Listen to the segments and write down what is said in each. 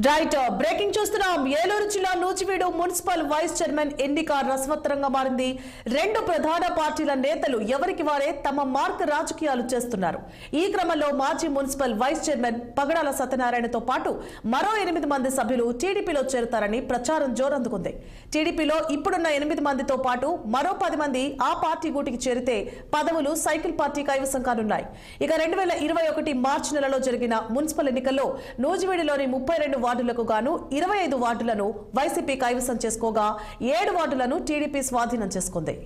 Right breaking చూస్తున్నాం. ఏలూరు జిల్లా Nuzvid municipal vice chairman ఎన్నిక రసవత్తరంగా మారింది. రెండు ప్రధాన పార్టీల నేతలు ఎవరికి వారే తమ మార్క్ రాజకీయాలు చేస్తున్నారు. ఈ క్రమంలో మాజీ మున్సిపల్ వైస్ చైర్మన్ పగడాల సత్యనారాయణతో పాటు మరో 8 మంది సభ్యులు టీడీపీలో చేరుతారని ప్రచారం జోరందుకుంది. టీడీపీలో ఇప్పుడున్న 8 మందితో పాటు మరో 10 మంది ఆ పార్టీ గూటికి చేరితే పదవులు సైకిల్ పార్టీ కైవసం కానున్నాయి. ఇక 2021 మార్చి నెలలో జరిగిన మున్సిపల్ ఎన్నికల్లో నూజివీడులోని 32 వార్డులకు గాను 25 వార్డులను వైసీపీ కైవసం చేసుకోగా 7 వార్డులను టీడీపీ స్వాధీనం చేసుకుంది.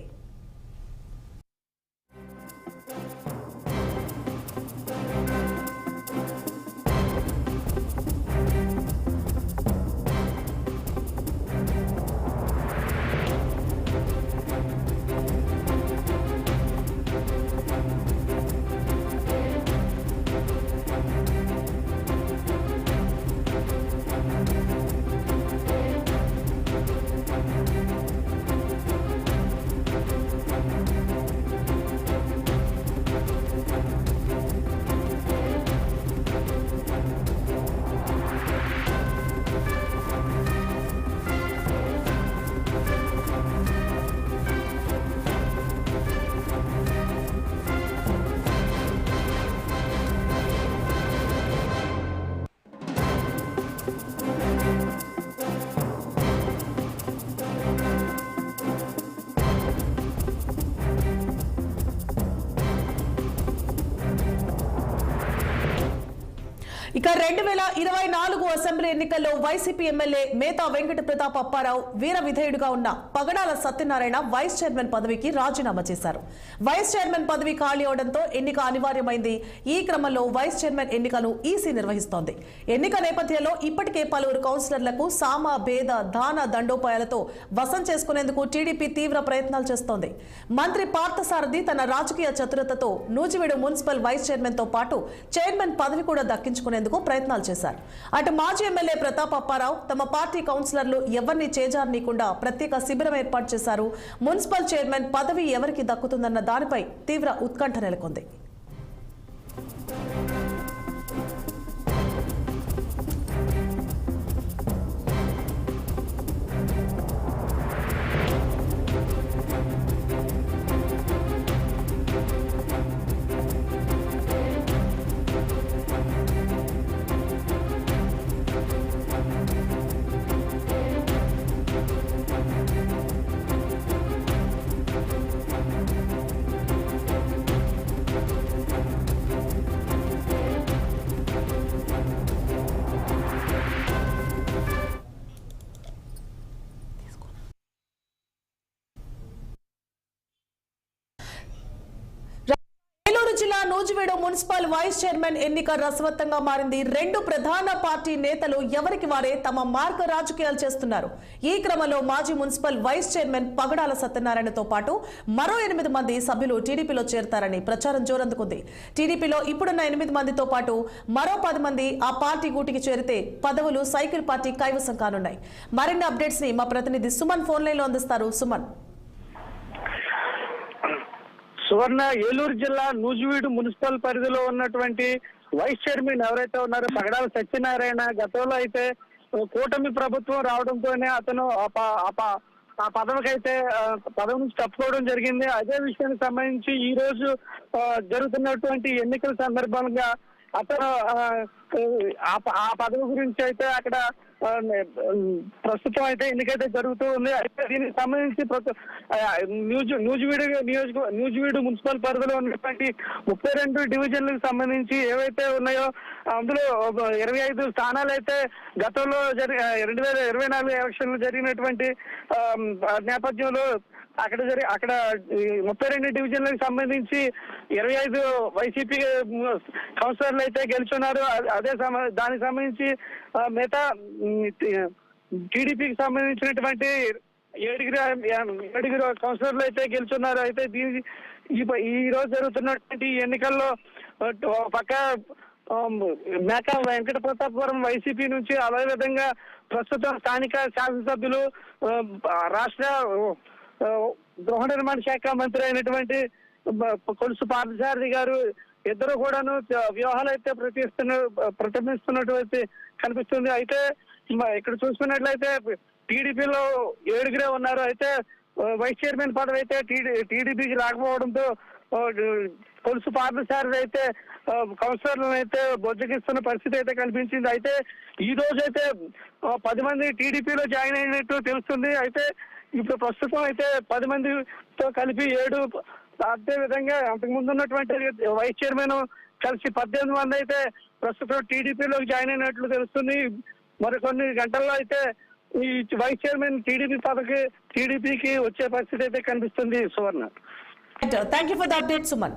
ఇక 2024 అసెంబ్లీ ఎన్నికల్లో వైసీపీ ఎమ్మెల్యే మేతా వెంకట ప్రతాప్ అప్పారావు వీర విధేయుడుగా ఉన్న పగడాల సత్యనారాయణ వైస్ చైర్మన్ పదవికి రాజీనామా చేశారు. వైస్ చైర్మన్ పదవి ఖాళీ అవడంతో ఎన్నిక అనివార్యమైంది. ఈ క్రమంలో వైస్ చైర్మన్ ఎన్నికను ఈసీ నిర్వహిస్తోంది. ఎన్నిక నేపథ్యంలో ఇప్పటికే పలువురు కౌన్సిలర్లకు సామ భేద దాన దండోపాయాలతో వశం చేసుకునేందుకు టీడీపీ తీవ్ర ప్రయత్నాలు చేస్తోంది. మంత్రి పార్థసారథి తన రాజకీయ చతురతతో నూజివీడు మున్సిపల్ వైస్ చైర్మన్ తో పాటు చైర్మన్ పదవి కూడా దక్కించుకునేందుకు ప్రయత్నాలు చేశారు. అటు మాజీ ఎమ్మెల్యే ప్రతాప్ అప్పారావు తమ పార్టీ కౌన్సిలర్లు ఎవరిని చేజారనీయకుండా ప్రత్యేక శిబిరం ఏర్పాటు చేశారు. మున్సిపల్ చైర్మన్ పదవి ఎవరికి దక్కుతుందన్న దానిపై తీవ్ర ఉత్కంఠ నెలకొంది. జిల్లా నూజివీడు మున్సిపల్ వైస్ చైర్మన్ ఎన్నిక రసవత్తంగా మారింది. రెండు ప్రధాన పార్టీ నేతలు ఎవరికి వారే తమ మార్గ రాజకీయాలు చేస్తున్నారు. ఈ క్రమంలో మాజీ మున్సిపల్ వైస్ చైర్మన్ పగడాల సత్యనారాయణతో పాటు మరో 8 మంది సభ్యులు టీడీపీలో చేరతారని ప్రచారం జోరందుకుంది. టీడీపీలో ఇప్పుడున్న 8 మందితో పాటు మరో 10 మంది ఆ పార్టీ గూటికి చేరితే పదవులు సైకిల్ పార్టీ కైవసం కానున్నాయి. మరిన్ని అప్డేట్స్ ని మా ప్రతినిధి సుమన్ ఫోన్ లైన్ లో అందిస్తారు. సుమన్. సువర్ణ, ఏలూరు జిల్లా నూజివీడు మున్సిపల్ పరిధిలో ఉన్నటువంటి వైస్ చైర్మన్ ఎవరైతే ఉన్నారో పగడాల సత్యనారాయణ గతంలో అయితే కూటమి ప్రభుత్వం రావడంతోనే అతను ఆ పదవి నుంచి తప్పుకోవడం జరిగింది. అదే విషయానికి సంబంధించి ఈ రోజు జరుగుతున్నటువంటి ఎన్నికల సందర్భంగా అతను ఆ పదవి గురించి అయితే అక్కడ ప్రస్తుతం అయితే ఎన్నికైతే జరుగుతూ ఉంది. అయితే దీనికి సంబంధించి నూజివీడు మున్సిపల్ పరిధిలో ఉన్నటువంటి 32 డివిజన్లకు సంబంధించి ఏవైతే ఉన్నాయో అందులో 25 స్థానాలు అయితే గతంలో 2024 ఎలక్షన్లు జరిగినటువంటి నేపథ్యంలో అక్కడ 32 డివిజన్లకు సంబంధించి 25 వైసీపీ కౌన్సిలర్లు అయితే గెలుచున్నారు. దానికి సంబంధించి మిగతా టీడీపీకి సంబంధించినటువంటి 7 కౌన్సిలర్లు అయితే గెలుచున్నారు. అయితే ఈ రోజు జరుగుతున్నటువంటి ఎన్నికల్లో పక్క మేకా వెంకట ప్రతాపవరం వైసీపీ నుంచి, అదే విధంగా ప్రస్తుతం స్థానిక శాసనసభ్యులు రాష్ట్ర గృహ నిర్మాణ శాఖ మంత్రి అయినటువంటి కొలుసు పార్థసారథి గారు ఇద్దరు కూడాను వ్యూహాలు అయితే ప్రతిబింబిస్తున్నటువంటి కనిపిస్తుంది. అయితే ఇక్కడ చూసుకున్నట్లయితే టీడీపీలో 7 ఉన్నారు. అయితే వైస్ చైర్మన్ పదవి అయితే టీడీపీకి రాకపోవడంతో కొలుసు పార్థసారథి అయితే కౌన్సిలర్లను అయితే బొజ్జగిస్తున్న పరిస్థితి అయితే కనిపించింది. అయితే ఈ రోజు అయితే 10 మంది టీడీపీలో జాయిన్ అయినట్టు తెలుస్తుంది. అయితే ఇప్పుడు ప్రస్తుతం అయితే 10 మందితో కలిపి 7, అదే విధంగా అంతకుముందు ఉన్నటువంటి వైస్ చైర్మన్ కలిసి 18 మంది అయితే ప్రస్తుతం టీడీపీలోకి జాయిన్ అయినట్లు తెలుస్తుంది. మరికొన్ని గంటల్లో అయితే ఈ వైస్ చైర్మన్ టీడీపీకి వచ్చే పరిస్థితి అయితే కనిపిస్తుంది. Suvarna, thank you for the update Suman.